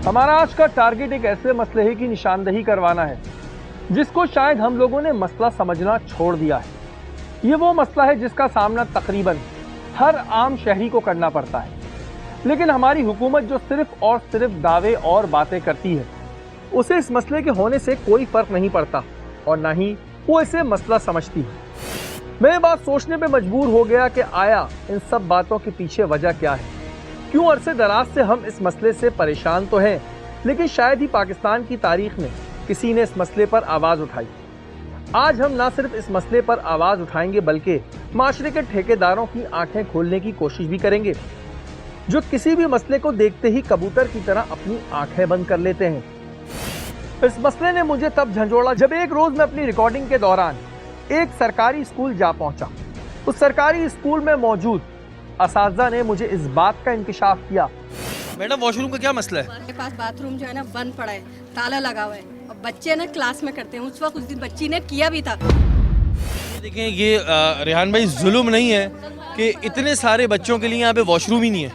हमारा आज का टारगेट एक ऐसे मसले की निशानदही करवाना है जिसको शायद हम लोगों ने मसला समझना छोड़ दिया है। ये वो मसला है जिसका सामना तकरीबन हर आम शहरी को करना पड़ता है, लेकिन हमारी हुकूमत जो सिर्फ और सिर्फ दावे और बातें करती है, उसे इस मसले के होने से कोई फर्क नहीं पड़ता और ना ही वो इसे मसला समझती है। मैं ये बात सोचने पे मजबूर हो गया कि आया इन सब बातों के पीछे वजह क्या है। क्यों अरसे दराज से हम इस मसले से परेशान तो हैं, लेकिन शायद ही पाकिस्तान की तारीख में किसी ने इस मसले पर आवाज़ उठाई। आज हम ना सिर्फ इस मसले पर आवाज़ उठाएंगे बल्कि माशरे के ठेकेदारों की आंखें खोलने की कोशिश भी करेंगे, जो किसी भी मसले को देखते ही कबूतर की तरह अपनी आंखें बंद कर लेते हैं। इस मसले ने मुझे तब झंझोड़ा जब एक रोज़ मैं अपनी रिकॉर्डिंग के दौरान एक सरकारी स्कूल जा पहुंचा। उस सरकारी स्कूल में मौजूद असातिज़ा ने मुझे इस बात का इंकिशाफ किया। मैडम, वॉशरूम का क्या मसला है? मेरे पास बाथरूम जो है ना बंद पड़ा है, ताला लगा हुआ है और बच्चे ना क्लास में करते हैं। उस दिन बच्ची ने किया भी था। देखें, ये रेहान भाई जुल्म नहीं है कि इतने सारे बच्चों के लिए यहाँ पे वॉशरूम ही नहीं है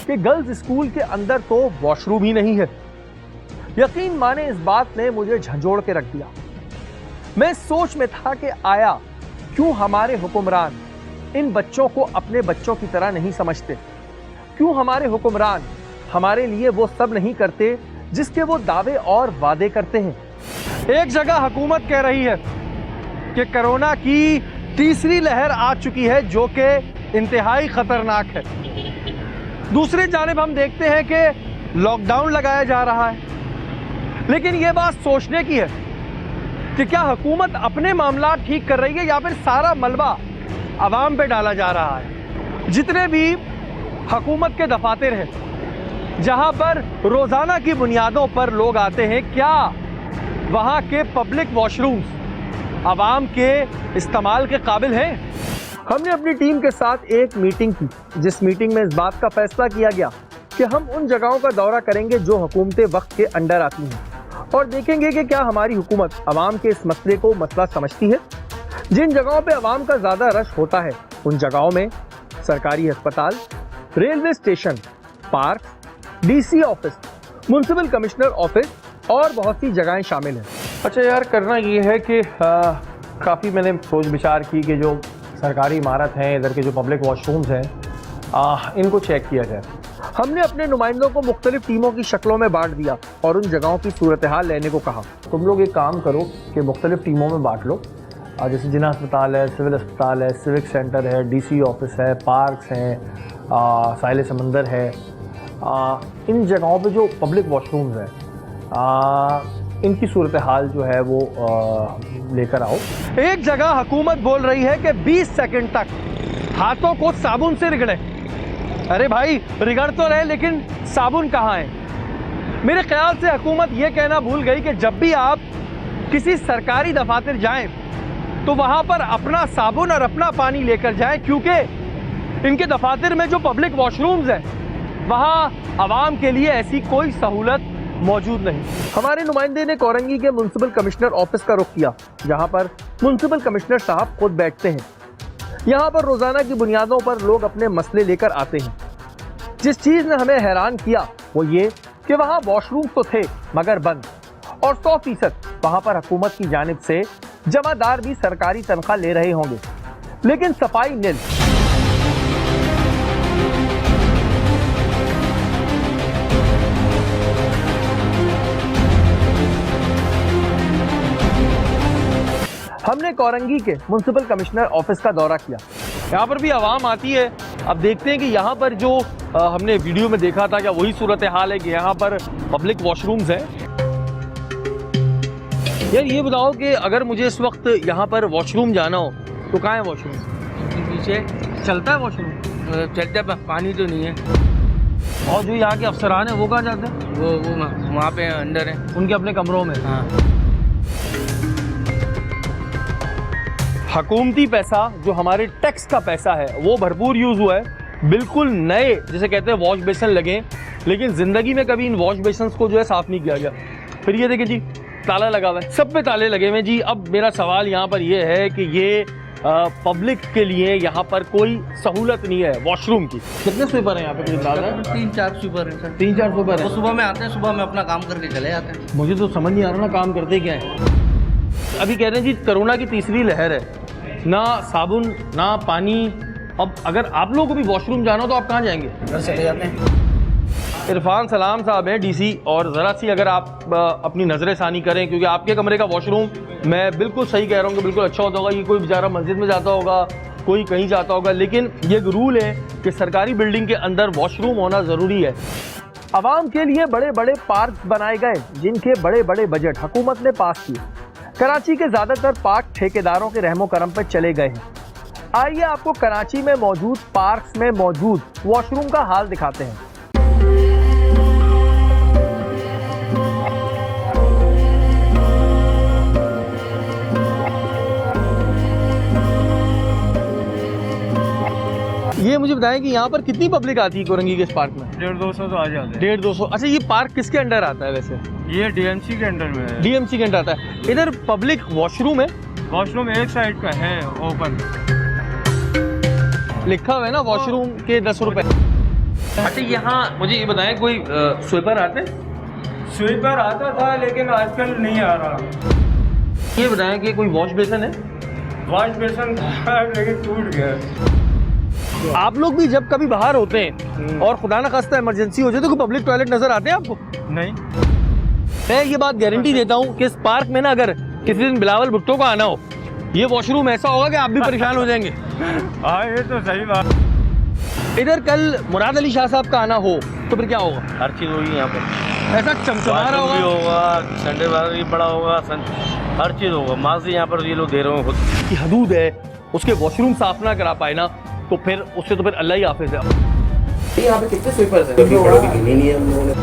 कि गर्ल्स स्कूल के अंदर तो वॉशरूम ही नहीं है। यकीन माने इस बात ने मुझे झंझोड़ के रख दिया। मैं सोच में था कि आया क्यों हमारे हुक्मरान इन बच्चों को अपने बच्चों की तरह नहीं समझते, क्यों हमारे हुक्मरान हमारे लिए वो सब नहीं करते जिसके वो दावे और वादे करते हैं। एक जगह हुकूमत कह रही है कि कोरोना की तीसरी लहर आ चुकी है जो कि इंतहाई खतरनाक है। दूसरी जानिब हम देखते हैं कि लॉकडाउन लगाया जा रहा है, लेकिन ये बात सोचने की है कि क्या हुकूमत अपने मामला ठीक कर रही है या फिर सारा मलबा आवाम पे डाला जा रहा है। जितने भी हुकूमत के दफातर हैं जहां पर रोजाना की बुनियादों पर लोग आते हैं, क्या वहां के पब्लिक वॉशरूम्स आवाम के इस्तेमाल के काबिल हैं? हमने अपनी टीम के साथ एक मीटिंग की, जिस मीटिंग में इस बात का फैसला किया गया कि हम उन जगहों का दौरा करेंगे जो हुकूमतें वक्त के अंडर आती हैं और देखेंगे कि क्या हमारी हुकूमत आवाम के इस मसले को मसला समझती है। जिन जगहों पे आवाम का ज़्यादा रश होता है उन जगहों में सरकारी अस्पताल, railway station, park, DC office, municipal commissioner office और बहुत सी जगहें शामिल हैं। अच्छा यार, करना ये है कि काफ़ी मैंने सोच विचार की कि जो सरकारी इमारत हैं, इधर के जो पब्लिक वॉशरूम्स हैं, इनको चेक किया जाए। हमने अपने नुमाइंदों को मुख्तलिफ टीमों की शक्लों में बांट दिया और उन जगहों की सूरत हाल लेने को कहा। तुम लोग एक काम करो कि मुख्तलिफ टीमों में बांट लो, जैसे जिना अस्पताल है, सिविल अस्पताल है, सिविक सेंटर है, डीसी ऑफिस है, पार्क्स हैं, साहिल समंदर है। इन जगहों पे जो पब्लिक वॉशरूम्स हैं, इनकी सूरत हाल जो है वो लेकर आओ। एक जगह हुकूमत बोल रही है कि 20 सेकंड तक हाथों को साबुन से रगड़े। अरे भाई, रगड़ तो रहे लेकिन साबुन कहाँ है? मेरे ख्याल से हुकूमत ये कहना भूल गई कि जब भी आप किसी सरकारी दफातर जाएं तो वहाँ पर अपना साबुन और अपना पानी लेकर जाएं, क्योंकि इनके दफातर में जो पब्लिक वॉशरूम्स हैं वहाँ आवाम के लिए ऐसी कोई सहूलत मौजूद नहीं। हमारे नुमाइंदे ने कोरंगी के म्युनिसिपल कमिश्नर ऑफिस का रुख किया, जहाँ पर म्युनिसिपल कमिश्नर साहब खुद बैठते हैं। यहाँ पर रोज़ाना की बुनियादों पर लोग अपने मसले लेकर आते हैं। जिस चीज़ ने हमें हैरान किया वो ये कि वहाँ वॉशरूम तो थे मगर बंद, और 100% वहाँ पर हुकूमत की जानिब से जमादार भी सरकारी तनख्वाह ले रहे होंगे, लेकिन सफाई निल। हमने कोरंगी के म्युनिसिपल कमिश्नर ऑफिस का दौरा किया। यहाँ पर भी आवाम आती है। अब देखते हैं कि यहाँ पर जो हमने वीडियो में देखा था क्या वही सूरत हाल है कि यहाँ पर पब्लिक वॉशरूम्स हैं। यार ये बताओ कि अगर मुझे इस वक्त यहाँ पर वॉशरूम जाना हो तो कहाँ है वॉशरूम? पीछे चलता है वॉशरूम? चलता है, पानी तो नहीं है। और जो यहाँ के अफसरान हैं वो कहाँ जाते हैं? वो वहाँ पे अंदर है, उनके अपने कमरों में। हाँ। हुकूमती पैसा जो हमारे टैक्स का पैसा है वो भरपूर यूज़ हुआ है। बिल्कुल नए जिसे कहते हैं वॉश बेसन लगे, लेकिन ज़िंदगी में कभी इन वॉश बेसन को जो है साफ़ नहीं किया गया। फिर ये देखिए जी, ताला लगा हुआ है, सब पे ताले लगे हुए जी। अब मेरा सवाल यहाँ पर ये है कि ये पब्लिक के लिए यहाँ पर कोई सहूलत नहीं है वॉशरूम की। कितने स्वीपर हैं यहाँ पे? कुछ रहा है 3-4 स्वीपर है सर। 3-4 स्वीपर वो है। सुबह में आते हैं, सुबह में अपना काम करके चले जाते हैं। मुझे तो समझ नहीं आ रहा ना काम करते क्या है। अभी कह रहे हैं जी कोरोना की तीसरी लहर है, ना साबुन ना पानी। अब अगर आप लोगों को भी वॉशरूम जाना हो तो आप कहाँ जाएंगे? घर चले जाते हैं। इरफान सलाम साहब हैं डीसी, और ज़रा सी अगर आप अपनी नज़रें सानी करें, क्योंकि आपके कमरे का वॉशरूम मैं बिल्कुल सही कह रहा हूँ कि बिल्कुल अच्छा होता होगा। ये कोई बेचारा मस्जिद में जाता होगा, कोई कहीं जाता होगा, लेकिन ये एक रूल है कि सरकारी बिल्डिंग के अंदर वॉशरूम होना ज़रूरी है। आवाम के लिए बड़े बड़े पार्क बनाए गए जिनके बड़े बड़े बजट हुकूमत ने पास किए। कराची के ज़्यादातर पार्क ठेकेदारों के रहमो करम पर चले गए हैं। आइए आपको कराची में मौजूद पार्क्स में मौजूद वॉशरूम का हाल दिखाते हैं। ये मुझे बताएं कि यहाँ पर कितनी पब्लिक आती है कोरंगी के इस पार्क में? 150-200 तो आ जाते हैं। 150-200। अच्छा, ये पार्क किसके अंडर आता है वैसे? ये डीएमसी के अंडर में है। डीएमसी के अंडर आता है। इधर पब्लिक वॉशरूम है, वॉशरूम एक साइड का है ओपन। लिखा हुआ है ना वॉशरूम के 10 रुपए। अच्छा, यहाँ मुझे ये बताएं कोई स्वीपर आते हैं? स्वीपर आता था लेकिन आजकल नहीं आ रहा। ये बताएं कि कोई वॉश बेसिन है? वॉश बेसिन था लेकिन टूट गया। आप लोग भी जब कभी बाहर होते हैं और खुदा ना खास्ता इमरजेंसी हो जाए तो कोई पब्लिक टॉयलेट नजर आते हैं आपको? नहीं। मैं ये बात गारंटी देता हूँ कि इस पार्क में ना अगर किसी दिन बिलावल भुट्टो को आना हो, ये वॉशरूम ऐसा होगा कि आप भी परेशान हो जाएंगे। हाँ, ये तो सही बात। इधर कल मुराद अली शाह साहब का आना हो तो फिर क्या होगा? हर चीज़ होगी यहाँ पर। ऐसा चमचमा रहा भी होगा होगा, संडे वाला भी बड़ा होगा, हर चीज़ होगा। मास्क यहाँ पर ये लोग दे रहे हो खुद। कि हदूद है, उसके वॉशरूम साफ ना करा पाए ना तो फिर उससे तो फिर अल्लाह ही हाफिज है। यहाँ पे कितने स्वीपर्स हैं? कभी नहीं है हम लोगों ने।